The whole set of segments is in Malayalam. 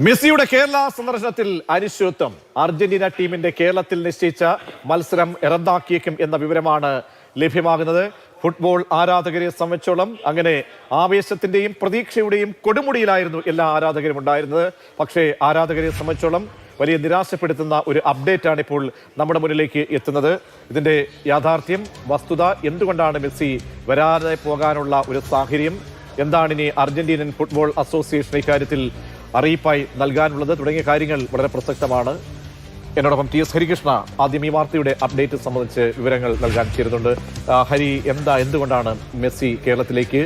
മെസ്സിയുടെ കേരള സന്ദർശനത്തിൽ അനിശ്ചിതത്വം. അർജന്റീന ടീമിന്റെ കേരളത്തിൽ നിശ്ചയിച്ച മത്സരം റദ്ദാക്കിയേക്കും എന്ന വിവരമാണ് ലഭ്യമാകുന്നത്. ഫുട്ബോൾ ആരാധകരെ സംബന്ധിച്ചോളം അങ്ങനെ ആവേശത്തിന്റെയും പ്രതീക്ഷയുടെയും കൊടുമുടിയിലായിരുന്നു എല്ലാ ആരാധകരും ഉണ്ടായിരുന്നത്. പക്ഷേ ആരാധകരെ സംബന്ധിച്ചോളം വലിയ നിരാശപ്പെടുത്തുന്ന ഒരു അപ്ഡേറ്റ് ആണ് ഇപ്പോൾ നമ്മുടെ മുന്നിലേക്ക് എത്തുന്നത്. ഇതിന്റെ യാഥാർത്ഥ്യം, വസ്തുത, എന്തുകൊണ്ടാണ് മെസ്സി വരാതെ പോകാനുള്ള ഒരു സാഹചര്യം, എന്താണ് ഇനി അർജന്റീനൻ ഫുട്ബോൾ അസോസിയേഷൻ ഇക്കാര്യത്തിൽ അറിയിപ്പായി നൽകാനുള്ളത് തുടങ്ങിയ കാര്യങ്ങൾ വളരെ പ്രസക്തമാണ്. എന്നോടൊപ്പം ടി എസ് ഹരികൃഷ്ണ ആദ്യം ഈ വാർത്തയുടെ അപ്ഡേറ്റ് സംബന്ധിച്ച് വിവരങ്ങൾ നൽകാൻ ചേരുന്നുണ്ട്. ഹരി, എന്തുകൊണ്ടാണ് മെസ്സി കേരളത്തിലേക്ക്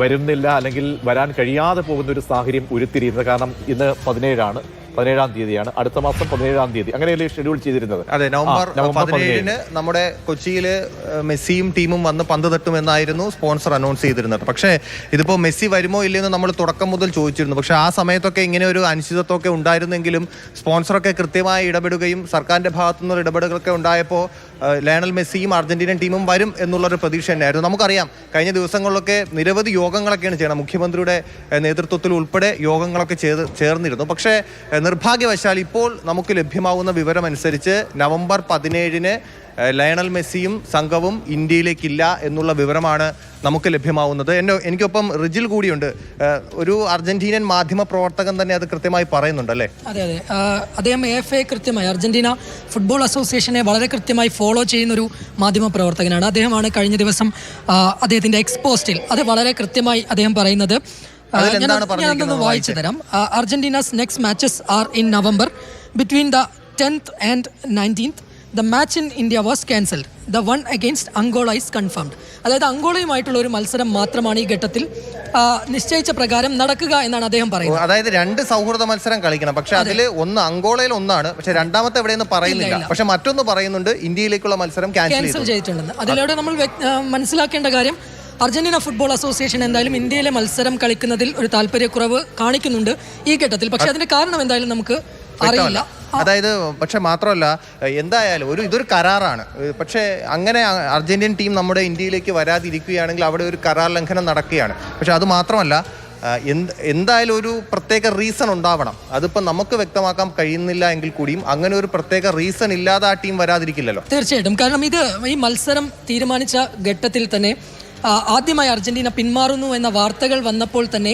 വരുന്നില്ല, അല്ലെങ്കിൽ വരാൻ കഴിയാതെ പോകുന്ന ഒരു സാഹചര്യം ഉരുത്തിരിയുന്നത്? കാരണം ഇന്ന് 17-ാം തീയതിയാണ്, അടുത്ത മാസം 17-ാം തീയതി അങ്ങനെയല്ലേ ഷെഡ്യൂൾ ചെയ്തിരുന്നത്? അതെ, നവംബർ 17-ന് നമ്മുടെ കൊച്ചിയില് മെസ്സിയും ടീമും വന്ന് പന്ത് തട്ടുമെന്നായിരുന്നു സ്പോൺസർ അനൗൺസ് ചെയ്തിരുന്നത്. പക്ഷേ ഇതിപ്പോ മെസ്സി വരുമോ ഇല്ലെന്ന് നമ്മൾ തുടക്കം മുതൽ ചോദിച്ചിരുന്നു. പക്ഷെ ആ സമയത്തൊക്കെ ഇങ്ങനെ ഒരു അനിശ്ചിതത്വമൊക്കെ ഉണ്ടായിരുന്നെങ്കിലും സ്പോൺസറൊക്കെ കൃത്യമായി ഇടപെടുകയും സർക്കാരിന്റെ ഭാഗത്തു നിന്നുള്ള ഇടപെടലുകളൊക്കെ ഉണ്ടായപ്പോൾ ലയണൽ മെസ്സിയും അർജന്റീനൻ ടീമും വരും എന്നുള്ളൊരു പ്രതീക്ഷ തന്നെയായിരുന്നു. നമുക്കറിയാം, കഴിഞ്ഞ ദിവസങ്ങളിലൊക്കെ നിരവധി യോഗങ്ങളൊക്കെയാണ് ചെയ്യണം, മുഖ്യമന്ത്രിയുടെ നേതൃത്വത്തിൽ ഉൾപ്പെടെ യോഗങ്ങളൊക്കെ ചേർന്നിരുന്നു. പക്ഷേ നിർഭാഗ്യവശാൽ ഇപ്പോൾ നമുക്ക് ലഭ്യമാവുന്ന വിവരമനുസരിച്ച് നവംബർ 17-ന് ലയണൽ മെസ്സിയും സംഘവും ഇന്ത്യയിലേക്കില്ല എന്നുള്ള വിവരമാണ് നമുക്ക് ലഭ്യമാവുന്നത്. എനിക്കൊപ്പം റിജിൽ കൂടിയുണ്ട്. ഒരു അർജന്റീനൻ മാധ്യമ പ്രവർത്തകൻ തന്നെ അത് കൃത്യമായി പറയുന്നുണ്ടല്ലേ? അതെ, അദ്ദേഹം AFA കൃത്യമായി, അർജന്റീന ഫുട്ബോൾ അസോസിയേഷനെ വളരെ കൃത്യമായി ഫോളോ ചെയ്യുന്ന ഒരു മാധ്യമ പ്രവർത്തകനാണ്. അദ്ദേഹമാണ് കഴിഞ്ഞ ദിവസം അദ്ദേഹത്തിന്റെ എക്സ്പോസ്റ്റിൽ അത് വളരെ കൃത്യമായി അദ്ദേഹം പറയുന്നത്. ഞാനൊന്ന് വായിച്ചു തരാം. Argentina's next matches are in November between the 10th and 19th. The match in India was cancelled. The one against Angola is confirmed. അതായത് അങ്കോളയുമായിട്ടുള്ള ഒരു മത്സരം മാത്രമാണ് ഈ ഘട്ടത്തിൽ നിശ്ചയിച്ച പ്രകാരം നടക്കുക എന്നാണ് അദ്ദേഹം പറയുന്നത്. അതായത് 2 സൗഹൃദ മത്സരം കളിക്കണം, പക്ഷെ അതിൽ ഒന്ന് അങ്കോളയിൽ ഒന്നാണ്, പക്ഷെ രണ്ടാമത്തെ എവിടെയെന്ന് പറയുന്നില്ല. പക്ഷെ മറ്റൊന്ന് പറയുന്നുണ്ട്, ഇന്ത്യയിലേക്കുള്ള മത്സരം ക്യാൻസൽ ചെയ്തിട്ടുണ്ടെന്ന്. അതിലൂടെ നമ്മൾ മനസ്സിലാക്കേണ്ട കാര്യം, അർജന്റീന ഫുട്ബോൾ അസോസിയേഷൻ എന്തായാലും ഇന്ത്യയിലെ മത്സരം കളിക്കുന്നതിൽ ഒരു താല്പര്യക്കുറവ് കാണിക്കുന്നുണ്ട് ഈ ഘട്ടത്തിൽ. പക്ഷെ അതിന്റെ കാരണം എന്തായാലും നമുക്ക് അറിയില്ല. അതായത് പക്ഷെ മാത്രമല്ല, എന്തായാലും ഇതൊരു കരാറാണ്. പക്ഷേ അങ്ങനെ അർജന്റീൻ ടീം നമ്മുടെ ഇന്ത്യയിലേക്ക് വരാതിരിക്കുകയാണെങ്കിൽ അവിടെ ഒരു കരാർ ലംഘനം നടക്കുകയാണ്. പക്ഷെ അത് മാത്രമല്ല, എന്തായാലും ഒരു പ്രത്യേക റീസൺ ഉണ്ടാവണം. അതിപ്പോൾ നമുക്ക് വ്യക്തമാക്കാൻ കഴിയുന്നില്ല എങ്കിൽ കൂടിയും അങ്ങനെ ഒരു പ്രത്യേക റീസൺ ഇല്ലാതെ ആ ടീം വരാതിരിക്കില്ലല്ലോ. തീർച്ചയായിട്ടും. കാരണം ഈ മത്സരം തീരുമാനിച്ച ഘട്ടത്തിൽ തന്നെ ആദ്യമായി അർജന്റീന പിന്മാറുന്നു എന്ന വാർത്തകൾ വന്നപ്പോൾ തന്നെ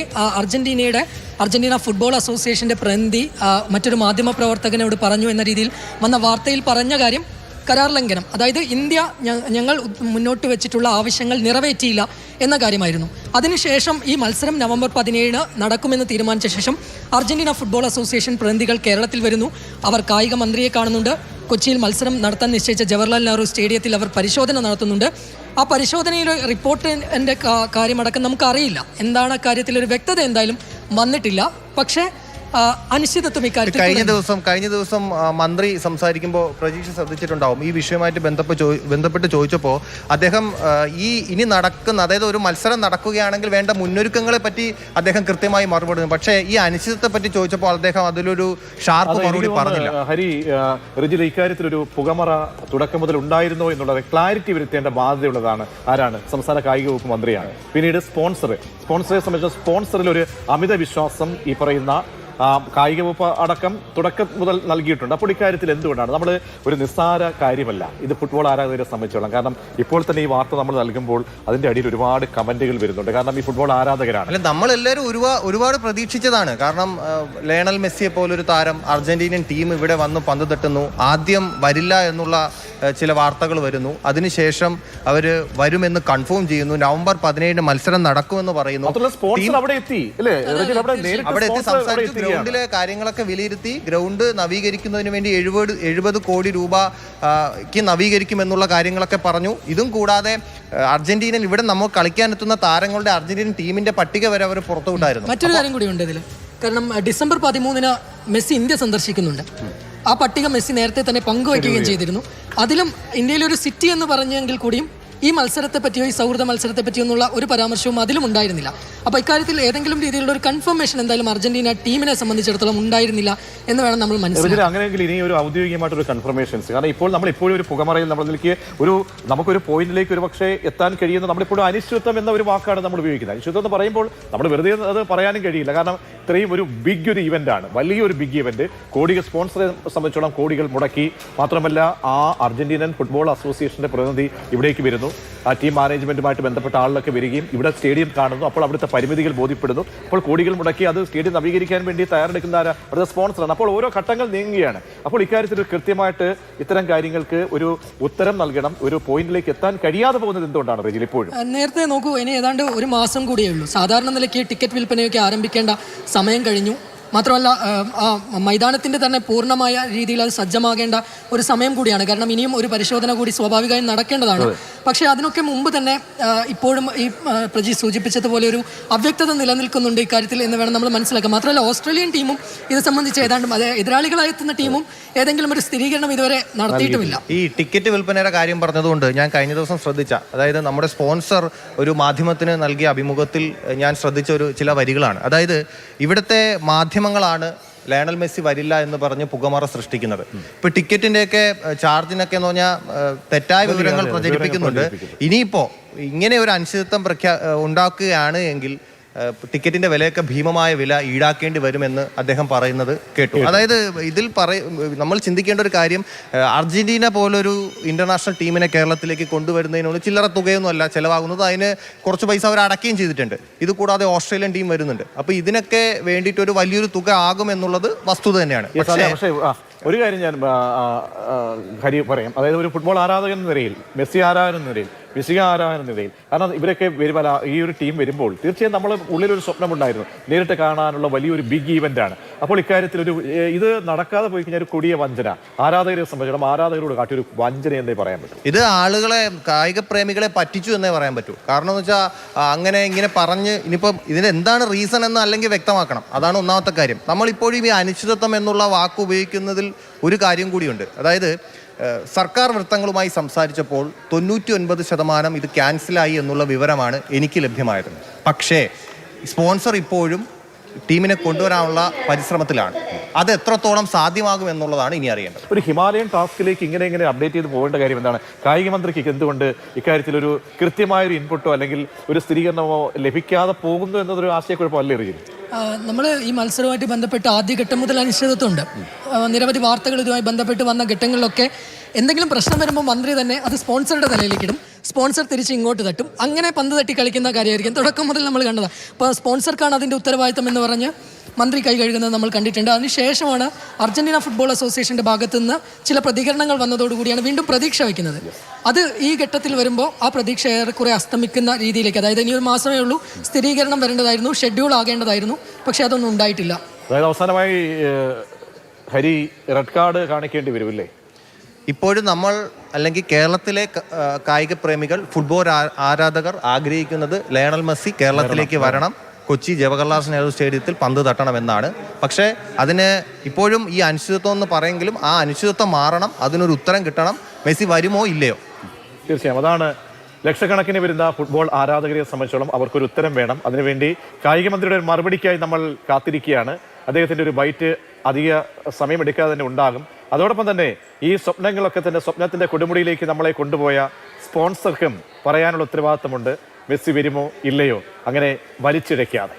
അർജന്റീന ഫുട്ബോൾ അസോസിയേഷന്റെ പ്രതിനിധി മറ്റൊരു മാധ്യമ പ്രവർത്തകനോട് പറഞ്ഞു എന്ന രീതിയിൽ വന്ന വാർത്തയിൽ പറഞ്ഞ കാര്യം കരാർ ലംഘനം, അതായത് ഇന്ത്യ ഞങ്ങൾ മുന്നോട്ട് വെച്ചിട്ടുള്ള ആവശ്യങ്ങൾ നിറവേറ്റിയില്ല എന്ന കാര്യമായിരുന്നു. അതിനുശേഷം ഈ മത്സരം നവംബർ 17-ന് നടക്കുമെന്ന് തീരുമാനിച്ച ശേഷം അർജന്റീന ഫുട്ബോൾ അസോസിയേഷൻ പ്രതിനിധികൾ കേരളത്തിൽ വരുന്നു. അവർ കായിക മന്ത്രിയെ കാണുന്നുണ്ട്. കൊച്ചിയിൽ മത്സരം നടത്താൻ നിശ്ചയിച്ച ജവഹർലാൽ നെഹ്റു സ്റ്റേഡിയത്തിൽ അവർ പരിശോധന നടത്തുന്നുണ്ട്. ആ പരിശോധനയിലെ റിപ്പോർട്ടിൻ്റെ കാര്യമടക്കം നമുക്കറിയില്ല. എന്താണ് കാര്യത്തിൽ ഒരു വ്യക്തത എന്തായാലും വന്നിട്ടില്ല. പക്ഷേ അനിശ്ചിതത്വം ഇക്കാര്യത്തിൽ കഴിഞ്ഞ ദിവസം മന്ത്രി സംസാരിക്കുമ്പോൾ പ്രതീക്ഷ ശ്രദ്ധിച്ചിട്ടുണ്ടാവും. ഈ വിഷയവുമായിട്ട് ബന്ധപ്പെട്ട് ചോദിച്ചപ്പോൾ അദ്ദേഹം ഇനി നടക്കുന്ന, അതായത് ഒരു മത്സരം നടക്കുകയാണെങ്കിൽ വേണ്ട മുന്നൊരുക്കങ്ങളെ പറ്റി അദ്ദേഹം കൃത്യമായി മറുപടി. പക്ഷേ ഈ അനിശ്ചിതത്തെ പറ്റി ചോദിച്ചപ്പോൾ അദ്ദേഹം അതിലൊരു ഷാർപ്പ് മറുപടി പറഞ്ഞില്ല. ഹരി, റിജിൽ, ഇക്കാര്യത്തിൽ ഒരു പുകമറ തുടക്കം മുതൽ ഉണ്ടായിരുന്നോ എന്നുള്ളത് ക്ലാരിറ്റി വരുത്തേണ്ട ബാധ്യതയുള്ളതാണ്. ആരാണ്? സംസ്ഥാന കായിക വകുപ്പ് മന്ത്രിയാണ്. പിന്നീട് സ്പോൺസറെ സംബന്ധിച്ച സ്പോൺസറിൽ ഒരു അമിത വിശ്വാസം ഈ പറയുന്ന കായിക വകുപ്പ് അടക്കം തുടക്കം മുതൽ നൽകിയിട്ടുണ്ട്. അപ്പോൾ ഇക്കാര്യത്തിൽ എന്തുകൊണ്ടാണ്? നമ്മൾ ഒരു നിസ്സാര കാര്യമല്ല ഇത് ഫുട്ബോൾ ആരാധകരെ സംബന്ധിച്ചോളം. കാരണം ഇപ്പോൾ തന്നെ ഈ വാർത്ത നമ്മൾ നൽകുമ്പോൾ അതിന്റെ അടിയിൽ ഒരുപാട് കമന്റുകൾ വരുന്നുണ്ട്. കാരണം ഈ ഫുട്ബോൾ ആരാധകരാണ്. അല്ല, നമ്മളെല്ലാവരും ഒരുപാട് പ്രതീക്ഷിച്ചതാണ്. കാരണം ലയണൽ മെസ്സിയെ പോലൊരു താരം അർജന്റീനിയൻ ടീം ഇവിടെ വന്ന് പന്ത് തട്ടുന്നു. ആദ്യം വരില്ല എന്നുള്ള ചില വാർത്തകൾ വരുന്നു. അതിനുശേഷം അവർ വരുമെന്ന് കൺഫേം ചെയ്യുന്നു. നവംബർ 17-ന് മത്സരം നടക്കുമെന്ന് പറയുന്നു. അവിടെ എത്തി സംസാരിച്ചു. ഗ്രൗണ്ടിലെ കാര്യങ്ങളൊക്കെ വിലയിരുത്തി ഗ്രൗണ്ട് നവീകരിക്കുന്നതിന് വേണ്ടി 70 കോടി രൂപയ്ക്ക് നവീകരിക്കുമെന്നുള്ള കാര്യങ്ങളൊക്കെ പറഞ്ഞു. ഇതും കൂടാതെ അർജന്റീനൻ ഇവിടെ നമ്മൾ കളിക്കാനെത്തുന്ന താരങ്ങളുടെ അർജന്റീനൻ ടീമിന്റെ പട്ടിക വരെ അവർ പുറത്തുവിട്ടായിരുന്നു. മറ്റൊരു കാര്യം കൂടി ഉണ്ട് ഇതിൽ. കാരണം ഡിസംബർ 13-ന് മെസ്സി ഇന്ത്യ സന്ദർശിക്കുന്നുണ്ട്. ആ പട്ടിക മെസ്സി നേരത്തെ തന്നെ പങ്കുവയ്ക്കുകയും ചെയ്തിരുന്നു. അതിലും ഇന്ത്യയിലൊരു സിറ്റി എന്ന് പറഞ്ഞെങ്കിൽ കൂടിയും ഈ മത്സരത്തെ പറ്റിയോ ഈ സൗഹൃദ മത്സരത്തെ പറ്റിയോ എന്നുള്ള ഒരു പരാമർശവും അതിലും ഉണ്ടായിരുന്നില്ല. അപ്പോൾ ഇക്കാര്യത്തിൽ ഏതെങ്കിലും രീതിയിലുള്ള ഒരു കൺഫർമേഷൻ എന്തായാലും അർജന്റീന ടീമിനെ സംബന്ധിച്ചിടത്തോളം ഉണ്ടായിരുന്നില്ല എന്ന് വേണം നമ്മൾ മനസ്സിലാക്കാൻ. അങ്ങനെയെങ്കിൽ ഇനി ഒരു ഔദ്യോഗികമായിട്ടൊരു കൺഫർമേഷൻസ്, കാരണം ഇപ്പോൾ നമ്മൾ ഇപ്പോഴും ഒരു പുകമറയിൽ നമ്മളിലേക്ക് നമുക്കൊരു പോയിന്റിലേക്ക് ഒരു പക്ഷേ എത്താൻ കഴിയുന്ന നമ്മളിപ്പോഴും അനിശ്ചിതത്വം എന്ന ഒരു വാക്കാണ് നമ്മൾ ഉപയോഗിക്കുന്നത്. അനിശ്ചിതത്വം എന്ന് പറയുമ്പോൾ നമ്മൾ വെറുതെ അത് പറയാനും കഴിയില്ല, കാരണം ഇത്രയും ഒരു ബിഗ് ഒരു ഇവന്റ് ആണ്, വലിയൊരു ബിഗ് ഇവന്റ്. കോടികൾ സ്പോൺസറെ സംബന്ധിച്ചോളം കോടികൾ മുടക്കി. മാത്രമല്ല ആ അർജന്റീനൻ ഫുട്ബോൾ അസോസിയേഷന്റെ പ്രതിനിധി ഇവിടേക്ക് വരുന്നു, ആ ടീം മാനേജ്മെന്റുമായിട്ട് ബന്ധപ്പെട്ട ആളിലൊക്കെ വരികയും ഇവിടെ സ്റ്റേഡിയം കാണുന്നു. അപ്പോൾ അവിടുത്തെ പരിമിതികൾ ബോധ്യപ്പെടുന്നു. അപ്പോൾ കോടികൾ മുടക്കി അത് സ്റ്റേഡിയം നവീകരിക്കാൻ വേണ്ടി തയ്യാറെടുക്കുന്ന അവിടുത്തെ സ്പോൺസറാണ്. അപ്പോൾ ഓരോ ഘട്ടങ്ങൾ നീങ്ങുകയാണ്. അപ്പോൾ ഇക്കാര്യത്തിൽ കൃത്യമായിട്ട് ഇത്തരം കാര്യങ്ങൾക്ക് ഒരു ഉത്തരം നൽകണം. ഒരു പോയിന്റിലേക്ക് എത്താൻ കഴിയാതെ പോകുന്നത് എന്തുകൊണ്ടാണ് റെജിൽ ഇപ്പോഴും? നേരത്തെ നോക്കൂ, ഇനി ഏതാണ്ട് ഒരു മാസം കൂടിയേ ഉള്ളൂ. സാധാരണ നിലയ്ക്ക് ടിക്കറ്റ് വിൽപ്പനയൊക്കെ ആരംഭിക്കേണ്ട സമയം കഴിഞ്ഞു. മാത്രമല്ല ആ മൈതാനത്തിൻ്റെ തന്നെ പൂർണ്ണമായ രീതിയിൽ അത് സജ്ജമാകേണ്ട ഒരു സമയം കൂടിയാണ്. കാരണം ഇനിയും ഒരു പരിശോധന കൂടി സ്വാഭാവികമായും നടക്കേണ്ടതാണ്. പക്ഷേ അതിനൊക്കെ മുമ്പ് തന്നെ ഇപ്പോഴും ഈ പ്രജി സൂചിപ്പിച്ചതുപോലെ ഒരു അവ്യക്തത നിലനിൽക്കുന്നുണ്ട് ഇക്കാര്യത്തിൽ എന്ന് വേണം നമ്മൾ മനസ്സിലാക്കാം. മാത്രമല്ല ഓസ്ട്രേലിയൻ ടീമും ഇത് സംബന്ധിച്ച് ഏതാണ്ട് എതിരാളികളായി എത്തുന്ന ടീമും ഏതെങ്കിലും ഒരു സ്ഥിരീകരണം ഇതുവരെ നടത്തിയിട്ടുമില്ല. ഈ ടിക്കറ്റ് വിൽപ്പനയുടെ കാര്യം പറഞ്ഞതുകൊണ്ട് ഞാൻ കഴിഞ്ഞ ദിവസം ശ്രദ്ധിച്ച, അതായത് നമ്മുടെ സ്പോൺസർ ഒരു മാധ്യമത്തിന് നൽകിയ അഭിമുഖത്തിൽ ഞാൻ ശ്രദ്ധിച്ച ചില വരികളാണ്. അതായത് ഇവിടുത്തെ മാധ്യമങ്ങളാണ് ലയണൽ മെസ്സി വരില്ല എന്ന് പറഞ്ഞ് പുകമറ സൃഷ്ടിക്കുന്നത്. ഇപ്പൊ ടിക്കറ്റിന്റെയൊക്കെ ചാർജിനൊക്കെ എന്ന് പറഞ്ഞാൽ തെറ്റായ വിവരങ്ങൾ പ്രചരിപ്പിക്കുന്നുണ്ട്. ഇനിയിപ്പോ ഇങ്ങനെ ഒരു അനിശ്ചിതത്വം ഉണ്ടാക്കുകയാണ് എങ്കിൽ ടിക്കറ്റിന്റെ വിലയൊക്കെ ഭീമമായ വില ഈടാക്കേണ്ടി വരുമെന്ന് അദ്ദേഹം പറയുന്നത് കേട്ടു. അതായത് ഇതിൽ നമ്മൾ ചിന്തിക്കേണ്ട ഒരു കാര്യം, അർജന്റീന പോലൊരു ഇന്റർനാഷണൽ ടീമിനെ കേരളത്തിലേക്ക് കൊണ്ടുവരുന്നതിനോട് ചില്ലറ തുകയൊന്നും അല്ല ചെലവാകുന്നത്. അതിന് കുറച്ച് പൈസ അവർ അടക്കുകയും ചെയ്തിട്ടുണ്ട്. ഇത് കൂടാതെ ഓസ്ട്രേലിയൻ ടീം വരുന്നുണ്ട്. അപ്പൊ ഇതിനൊക്കെ വേണ്ടിയിട്ട് ഒരു വലിയൊരു തുക ആകുമെന്നുള്ളത് വസ്തുത തന്നെയാണ്. പക്ഷേ ഒരു കാര്യം ഞാൻ ഹരി പറയാം, അതായത് ഒരു ഫുട്ബോൾ ആരാധകൻ എന്ന നിലയിൽ, മെസ്സി ആരാധകൻ എന്ന നിലയിൽ, മെസ്സി ആരാധകൻ എന്ന നിലയിൽ, കാരണം ഇവരൊക്കെ ഈ ഒരു ടീം വരുമ്പോൾ തീർച്ചയായും നമ്മൾ ഉള്ളിലൊരു സ്വപ്നമുണ്ടായിരുന്നു, നേരിട്ട് കാണാനുള്ള വലിയൊരു ബിഗ് ഈവന്റ് ആണ്. അപ്പോൾ ഇക്കാര്യത്തിൽ ഇത് നടക്കാതെ പോയി കഴിഞ്ഞാൽ ഒരു കൊടിയ വഞ്ചന ആരാധകരെ സംബന്ധിച്ചിടത്തോളം ആരാധകരോട് കാട്ടിയൊരു വഞ്ചന എന്നേ പറയാൻ പറ്റും. ഇത് ആളുകളെ, കായിക പ്രേമികളെ പറ്റിച്ചു എന്നേ പറയാൻ പറ്റൂ. കാരണം എന്ന് വെച്ചാൽ അങ്ങനെ ഇങ്ങനെ പറഞ്ഞ് ഇനിയിപ്പം ഇതിന് എന്താണ് റീസൺ എന്ന് അല്ലെങ്കിൽ വ്യക്തമാക്കണം. അതാണ് ഒന്നാമത്തെ കാര്യം. നമ്മളിപ്പോഴും ഈ അനിശ്ചിതത്വം എന്നുള്ള വാക്ക് ഉപയോഗിക്കുന്നതിൽ ഒരു കാര്യം കൂടിയുണ്ട്. അതായത് സർക്കാർ വൃത്തങ്ങളുമായി സംസാരിച്ചപ്പോൾ 99% ഇത് ക്യാൻസലായി എന്നുള്ള വിവരമാണ് എനിക്ക് ലഭ്യമായത്. പക്ഷേ സ്പോൺസർ ഇപ്പോഴും ടീമിനെ കൊണ്ടുവരാനുള്ള പരിശ്രമത്തിലാണ്. അത് എത്രത്തോളം സാധ്യമാകും എന്നുള്ളതാണ് ഇനി അറിയേണ്ടത്. ഒരു ഹിമാലയൻ ടാസ്കിലേക്ക് ഇങ്ങനെ അപ്ഡേറ്റ് ചെയ്ത് പോകേണ്ട കാര്യം എന്താണ്? കായിക മന്ത്രിക്ക് എന്തുകൊണ്ട് ഇക്കാര്യത്തിൽ ഒരു കൃത്യമായൊരു ഇൻപുട്ടോ അല്ലെങ്കിൽ ഒരു സ്ഥിരീകരണമോ ലഭിക്കാതെ പോകുന്നു എന്നതൊരു ആശയക്കുഴപ്പമല്ലേ അറിയും? നമ്മൾ ഈ മത്സരവുമായിട്ട് ബന്ധപ്പെട്ട് ആദ്യഘട്ടം മുതൽ അനിശ്ചിതത്വമുണ്ട്. നിരവധി വാർത്തകൾ ഇതുമായി ബന്ധപ്പെട്ട് വന്ന ഘട്ടങ്ങളിലൊക്കെ എന്തെങ്കിലും പ്രശ്നം വരുമ്പോൾ മന്ത്രി തന്നെ അത് സ്പോൺസറുടെ തലയിലേക്ക് ഇടും, സ്പോൺസർ തിരിച്ച് ഇങ്ങോട്ട് തട്ടും. അങ്ങനെ പന്ത് തട്ടി കളിക്കുന്ന കാര്യമായിരിക്കും തുടക്കം മുതൽ നമ്മൾ കണ്ടത്. അപ്പോൾ സ്പോൺസർക്കാണ് അതിൻ്റെ ഉത്തരവാദിത്തം എന്ന് പറഞ്ഞ് മന്ത്രി കൈ കഴുകുന്നത് നമ്മൾ കണ്ടിട്ടുണ്ട്. അതിനുശേഷമാണ് അർജന്റീന ഫുട്ബോൾ അസോസിയേഷൻ്റെ ഭാഗത്തു നിന്ന് ചില പ്രതികരണങ്ങൾ വന്നതോടുകൂടിയാണ് വീണ്ടും പ്രതീക്ഷ വയ്ക്കുന്നത്. അത് ഈ ഘട്ടത്തിൽ വരുമ്പോൾ ആ പ്രതീക്ഷ ഏറെക്കുറെ അസ്തമിക്കുന്ന രീതിയിലേക്ക്, അതായത് ഇനി ഒരു മാസമേ ഉള്ളൂ, സ്ഥിരീകരണം വരേണ്ടതായിരുന്നു, ഷെഡ്യൂൾ ആകേണ്ടതായിരുന്നു. പക്ഷെ അതൊന്നും ഉണ്ടായിട്ടില്ല. അതായത് അവസാനമായി ഹരി റെഡ് കാർഡ് കാണിക്കേണ്ടി വരുമല്ലേ? ഇപ്പോഴും നമ്മൾ അല്ലെങ്കിൽ കേരളത്തിലെ കായിക പ്രേമികൾ, ഫുട്ബോൾ ആരാധകർ ആഗ്രഹിക്കുന്നത് ലയണൽ മെസ്സി കേരളത്തിലേക്ക് വരണം, കൊച്ചി ജവഹർലാൽ നെഹ്റു സ്റ്റേഡിയത്തിൽ പന്ത് തട്ടണമെന്നാണ്. പക്ഷേ അതിന് ഇപ്പോഴും ഈ അനിശ്ചിതത്വം എന്ന് പറയുമെങ്കിലും ആ അനിശ്ചിതത്വം മാറണം, അതിനൊരു ഉത്തരം കിട്ടണം. മെസ്സി വരുമോ ഇല്ലയോ? തീർച്ചയായും അതാണ് ലക്ഷക്കണക്കിന് വരുന്ന ഫുട്ബോൾ ആരാധകരെ സംബന്ധിച്ചോളം അവർക്കൊരു ഉത്തരം വേണം. അതിനുവേണ്ടി കായിക മന്ത്രിയുടെ ഒരു മറുപടിക്കായി നമ്മൾ കാത്തിരിക്കുകയാണ്. അദ്ദേഹത്തിൻ്റെ ഒരു ബൈറ്റ് അധിക സമയമെടുക്കാതെ തന്നെ ഉണ്ടാകും. അതോടൊപ്പം തന്നെ ഈ സ്വപ്നങ്ങളൊക്കെ തന്നെ സ്വപ്നത്തിൻ്റെ കൊടുമുടിയിലേക്ക് നമ്മളെ കൊണ്ടുപോയ സ്പോൺസർക്കും പറയാനുള്ള ഉത്തരവാദിത്തമുണ്ട്. മെസ്സി വരുമോ ഇല്ലയോ അങ്ങനെ വലിച്ചിഴയ്ക്കാതെ.